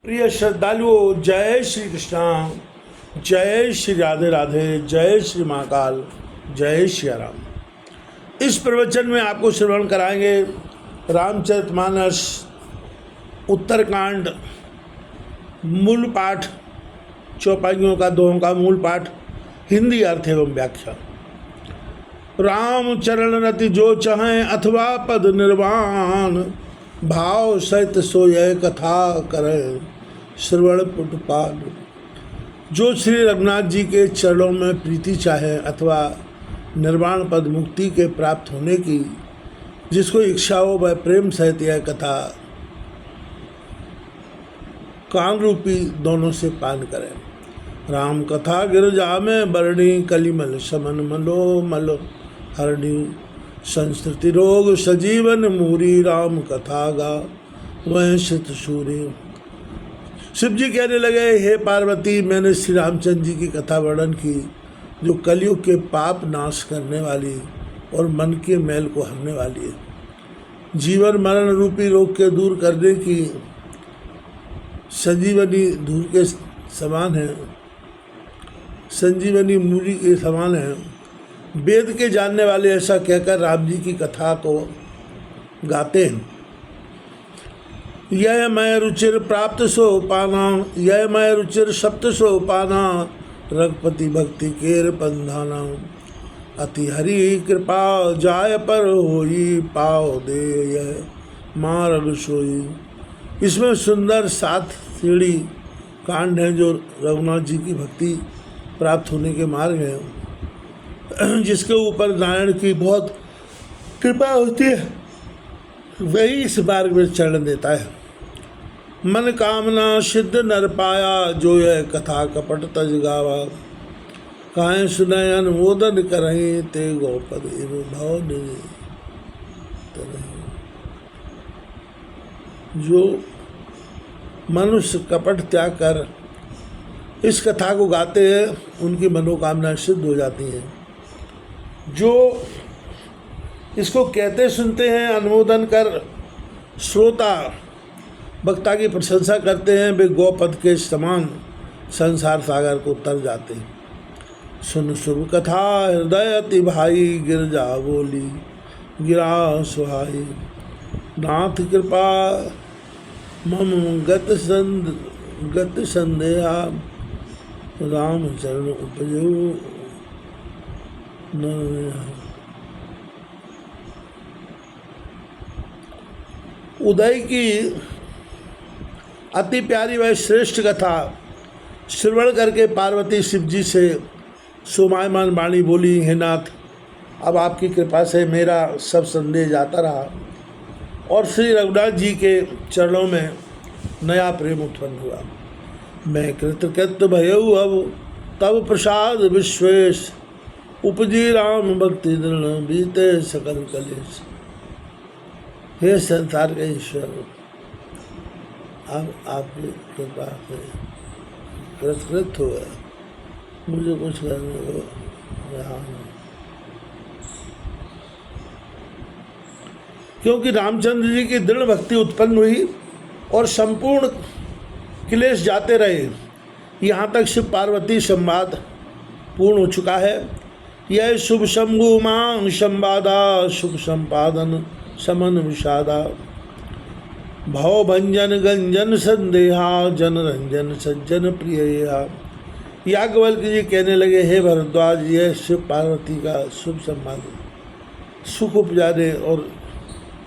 प्रिय श्रद्धालुओं, जय श्री कृष्णा, जय श्री राधे राधे, जय श्री महाकाल, जय श्री राम। इस प्रवचन में आपको श्रवण कराएंगे रामचरितमानस उत्तरकांड मूल पाठ, चौपाइयों का दोहों का मूल पाठ, हिंदी अर्थ एवं व्याख्या। राम चरण रति जो चाहें अथवा पद निर्वाण, भाव सहित सोय कथा करें श्रवण पुटपाल। जो श्री रघुनाथ जी के चरणों में प्रीति चाहे अथवा निर्वाण पद मुक्ति के प्राप्त होने की जिसको इच्छा हो, वह प्रेम सहित यह कथा कान रूपी दोनों से पान करें। राम कथा गिरजा में बरणी, कलिमल समन मलो मल हरणी। संस्कृति रोग सजीवन मूरी, राम कथा गा वह शित सूरी। शिव जी कहने लगे, हे पार्वती, मैंने श्री रामचंद्र जी की कथा वर्णन की जो कलयुग के पाप नाश करने वाली और मन के मैल को हरने वाली है। जीवन मरण रूपी रोग के दूर करने की संजीवनी धूल के समान है, संजीवनी मूली के समान है। वेद के जानने वाले ऐसा कहकर राम जी की कथा को गाते हैं। यह मैं रुचिर प्राप्त सो पाना, यह मैं रुचिर सप्त सो पाना, रघुपति भक्ति केर बंधाना। अति हरि कृपा जाय पर होई, पाव दे यह मार्ग सोई। इसमें सुंदर 7 सीढ़ी कांड हैं जो रघुनाथ जी की भक्ति प्राप्त होने के मार्ग हैं, जिसके ऊपर नारायण की बहुत कृपा होती है, वही इस मार्ग में चरण देता है। मन कामना सिद्ध नर पाया, जो यह कथा कपट तज गावा। काहे सुनय अनुमोदन करहि, ते गौपद एवं भाव निधि तरहि। जो मनुष्य कपट त्याग कर इस कथा को गाते हैं, उनकी मनोकामना सिद्ध हो जाती हैं। जो इसको कहते सुनते हैं, अनुमोदन कर श्रोता वक्ता की प्रशंसा करते हैं, वे गौपद के समान संसार सागर को तर जाते हैं। सुन शुभ कथा हृदय अति भाई, गिरजा बोली गिरा सुहाई। नाथ कृपा मम गत संदेहा, राम चरण उपजो न। उदय की अति प्यारी वह श्रेष्ठ कथा श्रवण करके पार्वती शिव जी से सुमायमान वाणी बोली, हे नाथ, अब आपकी कृपा से मेरा सब संदेह जाता रहा और श्री रघुनाथ जी के चरणों में नया प्रेम उत्पन्न हुआ। मैं कृतकृत्य भयऊ अब तब प्रसाद विश्वेश, उपजी राम भक्ति दृढ़ बीते सकल कलेश। हे संसार के ईश्वर, अब आपकी कृपा से कृतकृत हुआ, मुझे कुछ करने को रहा नहीं। क्योंकि रामचंद्र जी की दृढ़ भक्ति उत्पन्न हुई और संपूर्ण क्लेश जाते रहे। यहाँ तक शिव पार्वती संवाद पूर्ण हो चुका है। यह शुभ शंभु मांग संवादा, सुख संपादन समन विषादा। भव भंजन गंजन संदेहा, जन रंजन सज्जन प्रियया। याज्ञवल्क्य जी कहने लगे, हे भरद्वाज, यह शिव पार्वती का शुभ संवाद सुख उपजाने और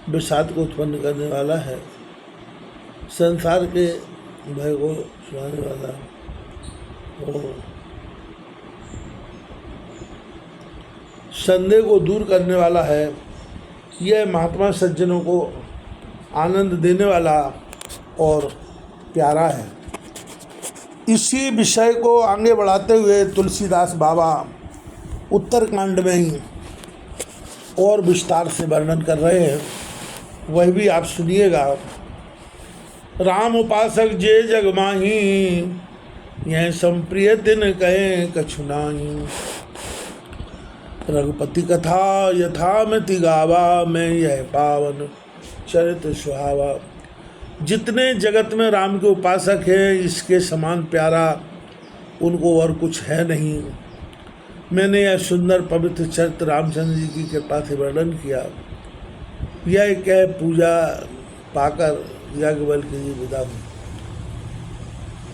विषाद को उत्पन्न करने वाला है, संसार के भय को सुनाने वाला और संदेह को दूर करने वाला है। यह महात्मा सज्जनों को आनंद देने वाला और प्यारा है। इसी विषय को आगे बढ़ाते हुए तुलसीदास बाबा उत्तरकांड में ही और विस्तार से वर्णन कर रहे हैं, वह भी आप सुनिएगा। राम उपासक जे जग माही, यह संप्रिय दिन कहे कछु नाही। रघुपति कथा यथामति गावा, मैं यह पावन चरित सुहावा। जितने जगत में राम के उपासक हैं, इसके समान प्यारा उनको और कुछ है नहीं। मैंने यह सुंदर पवित्र चरित्र रामचंद्र जी की कृपा से वर्णन किया। यह कह पूजा पाकर याज्ञवल्क्य जी विदा हुए।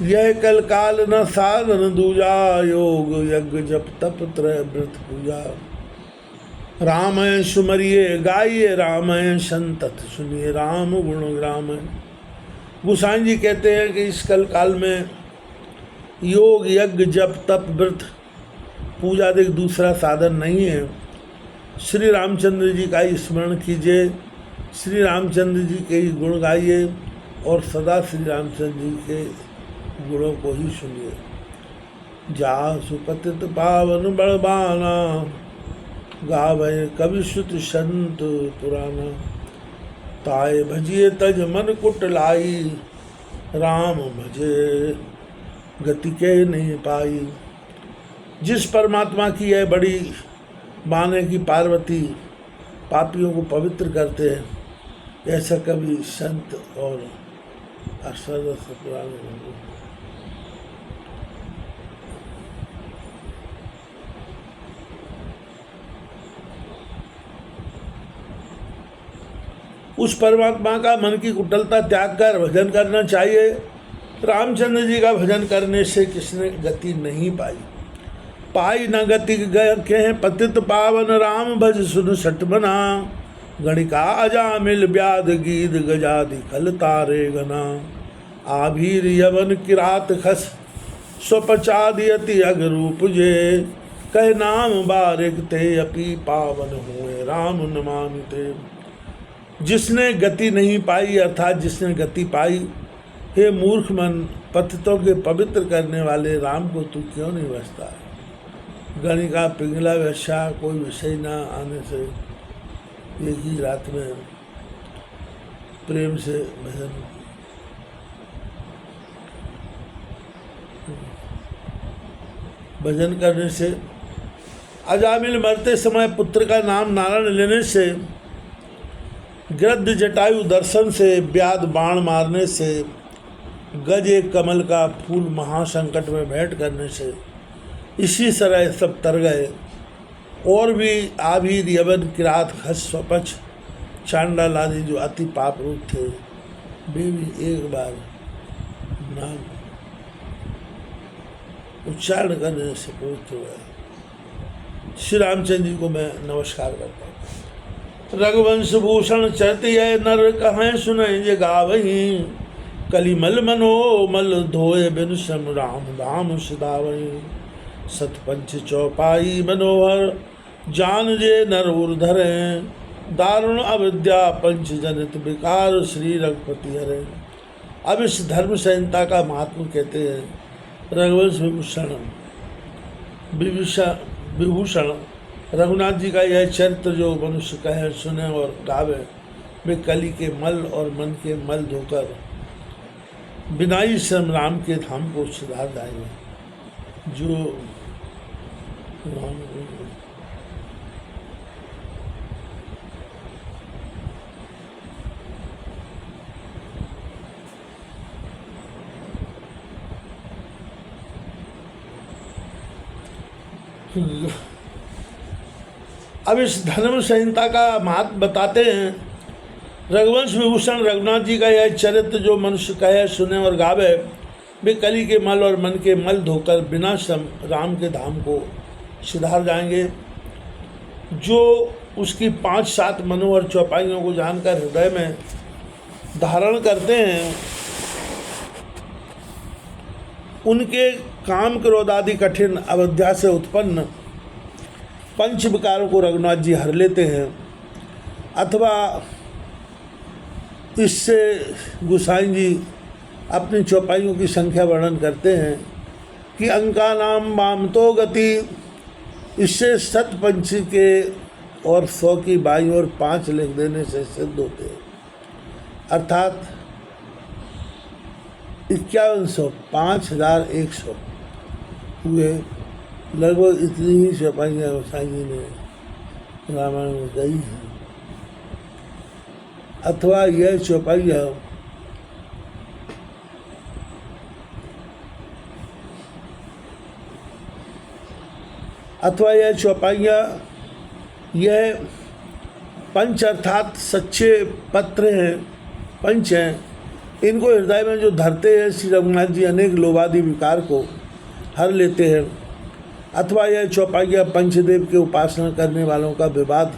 यह कल काल न साधन दूजा, योग यज्ञ जप तप त्रय व्रत पूजा। रामायण सुमरिये गाइए, रामायण संतत सुनिए, राम गुण ग्राम। गोसाई जी कहते हैं कि इस कल काल में योग यज्ञ जप तप व्रत पूजा देख दूसरा साधन नहीं है। श्री रामचंद्र जी का ही स्मरण कीजिए, श्री रामचंद्र जी के ही गुण गाइए और सदा श्री रामचंद्र जी के गुणों को ही सुनिए। जा सुपतित पावन बड़बाना, गावे कवि श्रुत संत पुराना। ताए भजिए तज मन कुटलाई, राम भजे गति के नहीं पाई। जिस परमात्मा की यह बड़ी बाने की पार्वती पापियों को पवित्र करते हैं, ऐसा कभी संत और अष्टादश पुराण। उस परमात्मा का मन की कुटिलता त्याग कर भजन करना चाहिए। रामचंद्र जी का भजन करने से किसने गति नहीं पाई। पाई न गति गए के पतित पावन, राम भज सुन सट बना। गणिका अजामिल व्याध गीत गजादि खल तारे गना। आभीर यवन किरात खस, स्वपचादि अति अगरूप जे। कह नाम बारिक ते अपि पावन हुए, राम नमामिते। जिसने गति नहीं पाई अर्थात जिसने गति पाई, हे मूर्ख मन, पतितों के पवित्र करने वाले राम को तू क्यों नहीं बसता। गणिका पिघला वैसा कोई विषय ना आने से एक ही रात में प्रेम से भजन करने से, अजामिल मरते समय पुत्र का नाम नारायण लेने से, गृध्र जटायु दर्शन से, व्याध बाण मारने से, गज एक कमल का फूल महासंकट में भेंट करने से, इसी तरह सब तर गए। और भी आभीर यवन किरात खस स्वपच चांडाल आदि जो अति पाप रूप थे, वे भी एक बार नाम उच्चारण करने से पवित्र हुए। श्री रामचंद्र जी को मैं नमस्कार करता हूँ। रघुवंश भूषण चरतिय नर कहें सुने ये गावही। कलिमल मनोमल धोए बिन श्रम, राम धाम सिधावही। सतपंच चौपाई मनोहर, जान जे नर उर्धरे। दारुण अविद्या पंच जनित विकार, श्री रघुपति हरे। अब इस धर्म संहिता का महात्मा कहते हैं, रघुवंश विभूषण रघुनाथ जी का यह चरित्र जो मनुष्य कहे सुने और गावे, वे कली के मल और मन के मल धोकर बिना ही श्रम राम के धाम को सुधार जाएंगे। जो अब इस धर्म संहिता का महत्व बताते हैं। रघुवंश विभूषण रघुनाथ जी का यह चरित्र जो मनुष्य कहे सुने और गावे, वे कली के मल और मन के मल धोकर बिना श्रम राम के धाम को सिधार जाएंगे। जो उसकी 5-7 मनोहर चौपाइयों को जानकर हृदय में धारण करते हैं, उनके काम क्रोध आदि कठिन अविद्या से उत्पन्न पंच विकारों को रघुनाथ जी हर लेते हैं। अथवा इससे गोसाई जी अपनी चौपाइयों की संख्या वर्णन करते हैं कि अंका नाम वाम तो गति, इससे सतपंची के और 100 की बाई और 5 लिख देने से सिद्ध होते हैं। अर्थात 5100 5100 हुए। लगभग इतनी ही चौपाइयाँ गोसाई जी ने रामायण में गई हैं। अथवा यह चौपाइयाँ अथवा यह चौपाइयाँ, यह पंच अर्थात सच्चे पत्र हैं, पंच हैं, इनको हृदय में जो धरते हैं श्री रघुनाथ जी अनेक लोभादि विकार को हर लेते हैं। अथवा यह चौपाइयाँ पंचदेव के उपासना करने वालों का विवाद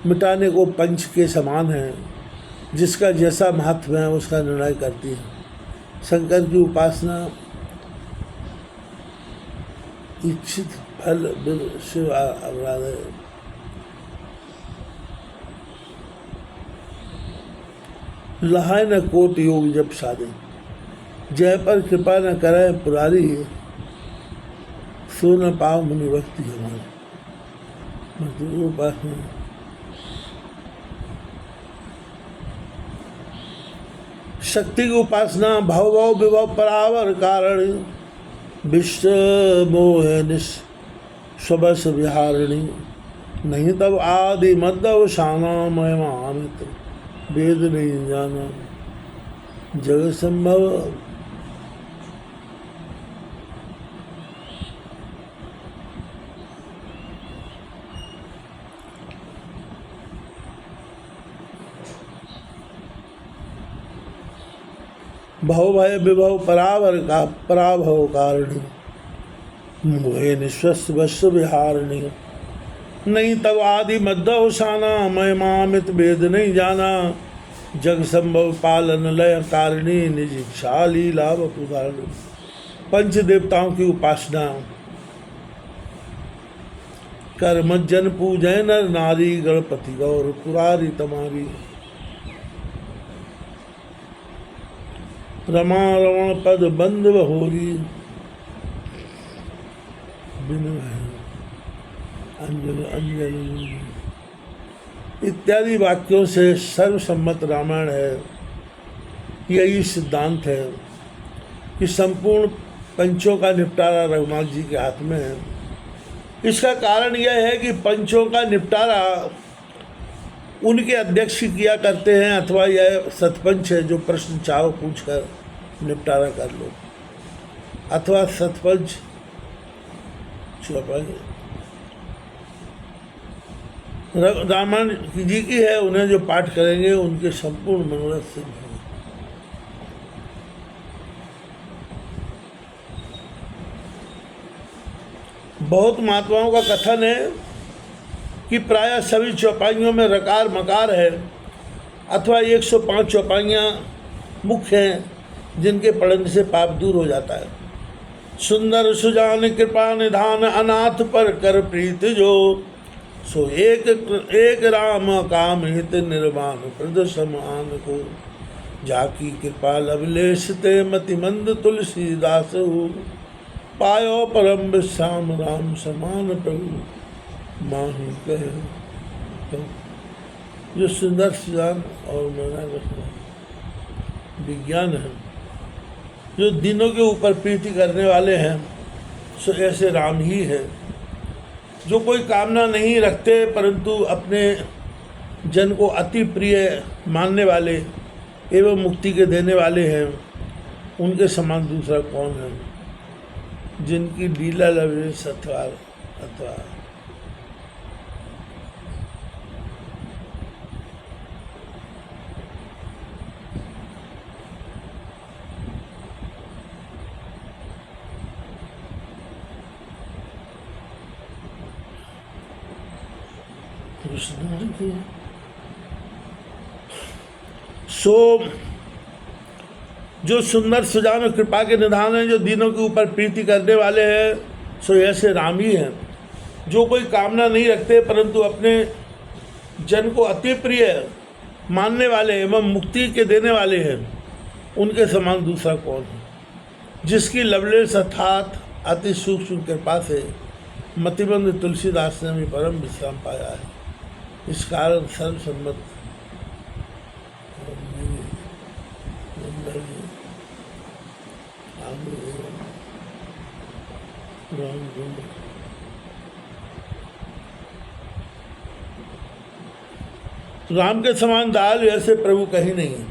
मिटाने को पंच के समान है, जिसका जैसा महत्व है उसका निर्णय करती है। शंकर की उपासना इच्छित फल शिव अपराध है। लहाय न कोट योग जब साधे, जय पर कृपा न करे पुरारी, सो न पाव मुनि भक्ति हमारी। उपासना शक्ति की उपासना भव भव विभव परावर कारण, विश्व मोह स्वबस विहारिणी, नहीं तब आदि मध्य शाना महिमामित, वेद नहीं जाना जगत संभव। भव भय विभव परावर का पराभव कारिणी, मोहे निश्वस्त वश्व विहारिणी, नहीं तब आदि मध्य शाना महिमामित, वेद नहीं जाना जग संभव पालन लय कारिणी, निज इच्छा लीला वपुधारिणी। पंच देवताओं की उपासना कर मज्जन पूजय नर नारी, गणपति गौर पुरारी तमारी, रमा रमण पद बंद बहोरी, अंजन अंजन इत्यादि वाक्यों से सर्वसम्मत रामायण है। यही सिद्धांत है कि संपूर्ण पंचों का निपटारा रघुनाथ जी के हाथ में है। इसका कारण यह है कि पंचों का निपटारा उनके अध्यक्ष किया करते हैं, अथवा यह सतपंच है जो प्रश्न चाहो पूछ कर निपटारा कर लो, अथवा सतपंच रामायण जी की है, उन्हें जो पाठ करेंगे उनके संपूर्ण मनोरथ सिद्ध होंगे। बहुत महात्माओं का कथन है कि प्रायः सभी चौपाइयों में रकार मकार है, अथवा 105 चौपाइयाँ मुख्य हैं जिनके पढ़ने से पाप दूर हो जाता है। सुंदर सुजान कृपा निधान, अनाथ पर कर प्रीत जो, सो एक राम काम हित निर्वाण, प्रद समान को, जाकी कृपा लवलेश ते मति मंद तुलसीदास, पायो परम विश्राम राम समान प्रभु, माही कहे। जो सुंदर सुजान और मेरा विज्ञान है, जो दिनों के ऊपर प्रीति करने वाले हैं, सो ऐसे राम ही है। जो कोई कामना नहीं रखते परंतु अपने जन को अति प्रिय मानने वाले एवं मुक्ति के देने वाले हैं, उनके समान दूसरा कौन है। जिनकी लीला लवेश अथवा सो जो सुंदर सुजान और कृपा के निधान हैं, जो दिनों के ऊपर प्रीति करने वाले हैं, सो ऐसे राम ही हैं। जो कोई कामना नहीं रखते परंतु अपने जन को अति प्रिय मानने वाले एवं मुक्ति के देने वाले हैं, उनके समान दूसरा कौन है। जिसकी लवलेश अर्थात अति सूक्ष्म कृपा से मतिबंध तुलसीदास ने भी परम विश्राम पाया है। इस कारण सर्वसम्मत राम के समान दयालु ऐसे प्रभु कहीं नहीं है।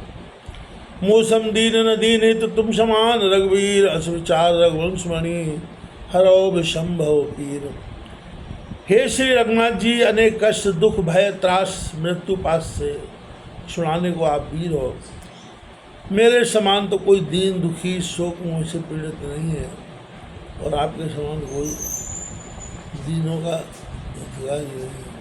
मौसम दीन न दीन तो तुम समान, रघुवीर अस विचार रघुवंश मणि, हरो विशंभव पीर। हे श्री रघुनाथ जी, अनेक कष्ट दुख भय त्रास मृत्यु पास से छुड़ाने को आप वीर हो। मेरे समान तो कोई दीन दुखी शोक मोह से पीड़ित नहीं है, और आपके समान कोई दीनों का इंतजार नहीं है।